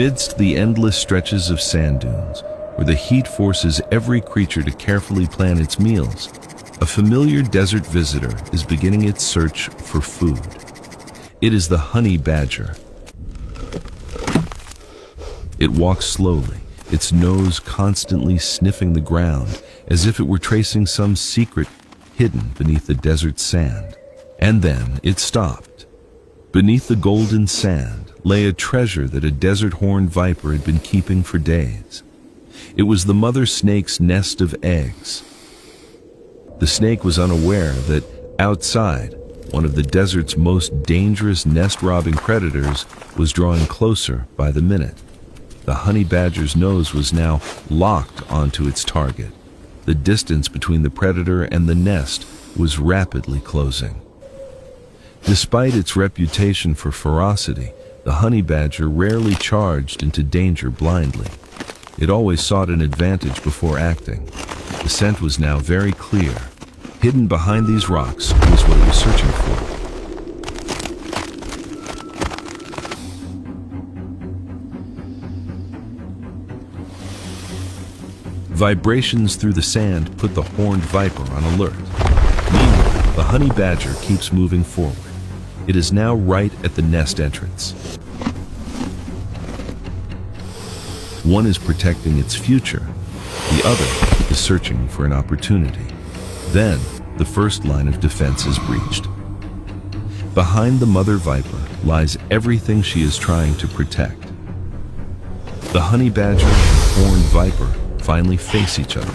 Amidst the endless stretches of sand dunes, where the heat forces every creature to carefully plan its meals, a familiar desert visitor is beginning its search for food. It is the honey badger. It walks slowly, its nose constantly sniffing the ground as if it were tracing some secret hidden beneath the desert sand. And then it stopped. Beneath the golden sand lay a treasure that a desert horned viper had been keeping for days. It was the mother snake's nest of eggs. The snake was unaware that outside, one of the desert's most dangerous nest-robbing predators was drawing closer by the minute. The honey badger's nose was now locked onto its target. The distance between the predator and the nest was rapidly closing. Despite its reputation for ferocity, the honey badger rarely charged into danger blindly. It always sought an advantage before acting. The scent was now very clear. Hidden behind these rocks was what it was searching for. Vibrations through the sand put the horned viper on alert. Meanwhile, the honey badger keeps moving forward. It is now right at the nest entrance. One is protecting its future, the other is searching for an opportunity. Then, the first line of defense is breached. Behind the mother viper lies everything she is trying to protect. The honey badger and the horned viper finally face each other.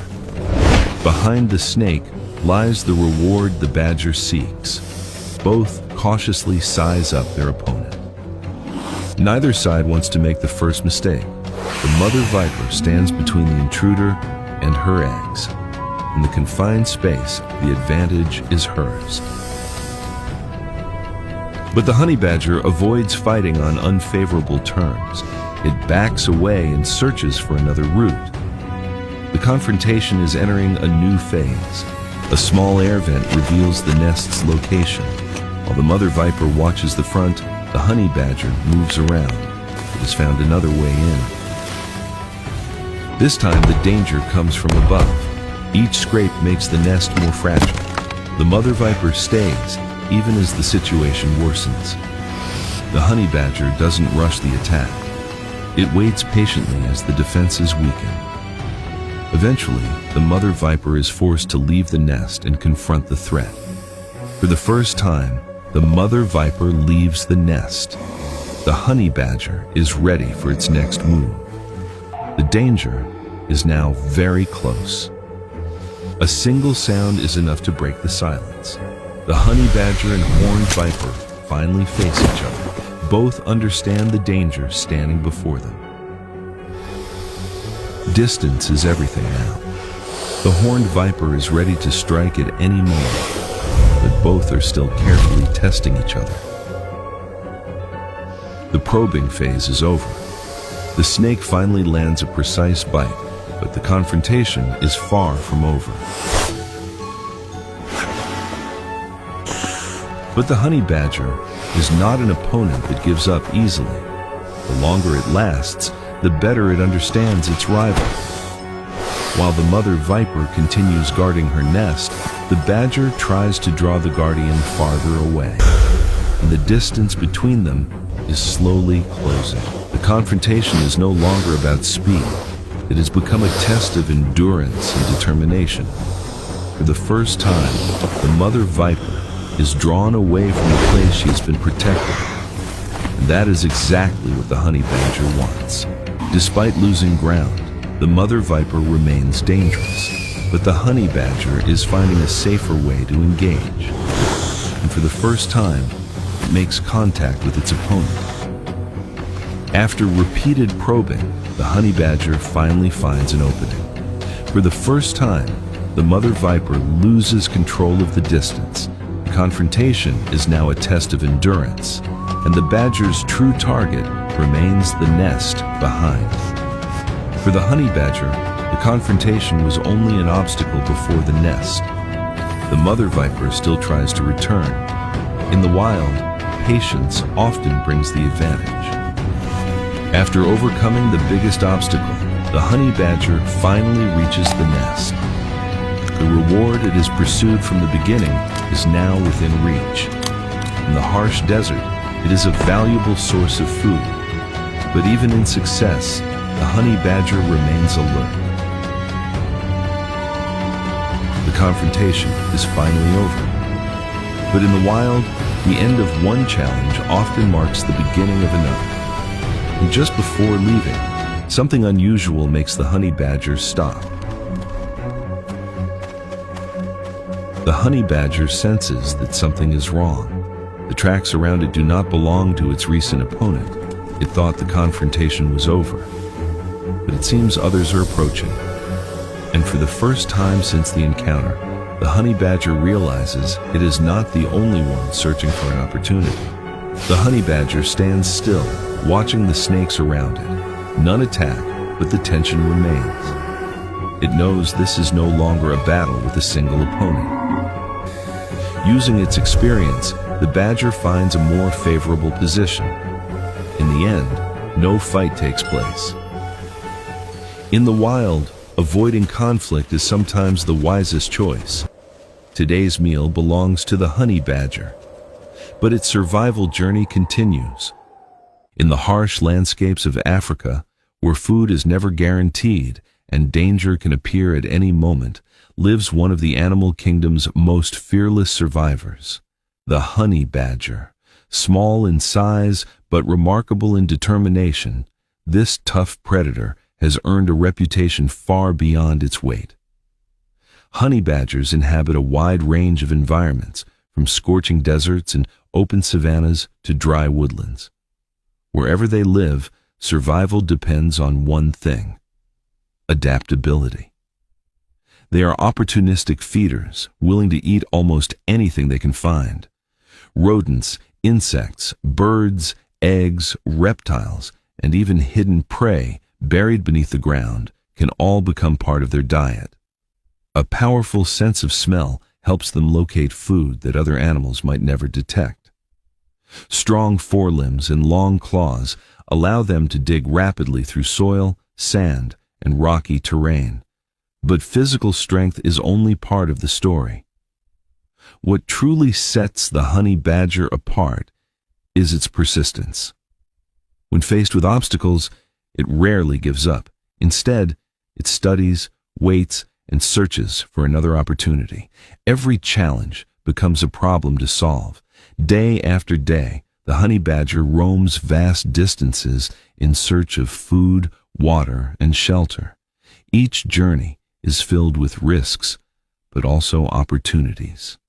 Behind the snake lies the reward the badger seeks. Both cautiously size up their opponent. Neither side wants to make the first mistake. The mother viper stands between the intruder and her eggs. In the confined space, the advantage is hers. But the honey badger avoids fighting on unfavorable terms. It backs away and searches for another route. The confrontation is entering a new phase. A small air vent reveals the nest's location. While the mother viper watches the front, the honey badger moves around. It has found another way in. This time the danger comes from above. Each scrape makes the nest more fragile. The mother viper stays, even as the situation worsens. The honey badger doesn't rush the attack. It waits patiently as the defenses weaken. Eventually, the mother viper is forced to leave the nest and confront the threat. For the first time, the mother viper leaves the nest. The honey badger is ready for its next move. The danger is now very close. A single sound is enough to break the silence. The honey badger and horned viper finally face each other. Both understand the danger standing before them. Distance is everything now. The horned viper is ready to strike at any moment, but both are still carefully testing each other. The probing phase is over. The snake finally lands a precise bite, but the confrontation is far from over. But the honey badger is not an opponent that gives up easily. The longer it lasts, the better it understands its rival. While the mother viper continues guarding her nest, the badger tries to draw the guardian farther away, and the distance between them is slowly closing. The confrontation is no longer about speed. It has become a test of endurance and determination. For the first time, the mother viper is drawn away from the place she has been protecting. And that is exactly what the honey badger wants. Despite losing ground, the mother viper remains dangerous, but the honey badger is finding a safer way to engage. And for the first time, it makes contact with its opponent. After repeated probing, the honey badger finally finds an opening. For the first time, the mother viper loses control of the distance. The confrontation is now a test of endurance, and the badger's true target remains the nest behind. For the honey badger, the confrontation was only an obstacle before the nest. The mother viper still tries to return. In the wild, patience often brings the advantage. After overcoming the biggest obstacle, the honey badger finally reaches the nest. The reward it has pursued from the beginning is now within reach. In the harsh desert, it is a valuable source of food. But even in success, the honey badger remains alert. The confrontation is finally over. But in the wild, the end of one challenge often marks the beginning of another. And just before leaving, something unusual makes the honey badger stop. The honey badger senses that something is wrong. The tracks around it do not belong to its recent opponent. It thought the confrontation was over. But it seems others are approaching. And for the first time since the encounter, the honey badger realizes it is not the only one searching for an opportunity. The honey badger stands still, watching the snakes around it. None attack, but the tension remains. It knows this is no longer a battle with a single opponent. Using its experience, the badger finds a more favorable position. In the end, no fight takes place. In the wild, avoiding conflict is sometimes the wisest choice. Today's meal belongs to the honey badger, but its survival journey continues. In the harsh landscapes of Africa, where food is never guaranteed and danger can appear at any moment, lives one of the animal kingdom's most fearless survivors, the honey badger. Small in size but remarkable in determination, this tough predator has earned a reputation far beyond its weight. Honey badgers inhabit a wide range of environments, from scorching deserts and open savannas to dry woodlands. Wherever they live, survival depends on one thing: adaptability. They are opportunistic feeders, willing to eat almost anything they can find. Rodents, insects, birds, eggs, reptiles, and even hidden prey buried beneath the ground can all become part of their diet. A powerful sense of smell helps them locate food that other animals might never detect. Strong forelimbs and long claws allow them to dig rapidly through soil, sand, and rocky terrain. But physical strength is only part of the story. What truly sets the honey badger apart is its persistence. When faced with obstacles, it rarely gives up. Instead, it studies, waits, and searches for another opportunity. Every challenge becomes a problem to solve. Day after day, the honey badger roams vast distances in search of food, water, and shelter. Each journey is filled with risks, but also opportunities.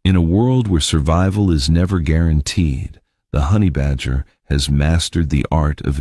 In a world where survival is never guaranteed, the honey badger has mastered the art of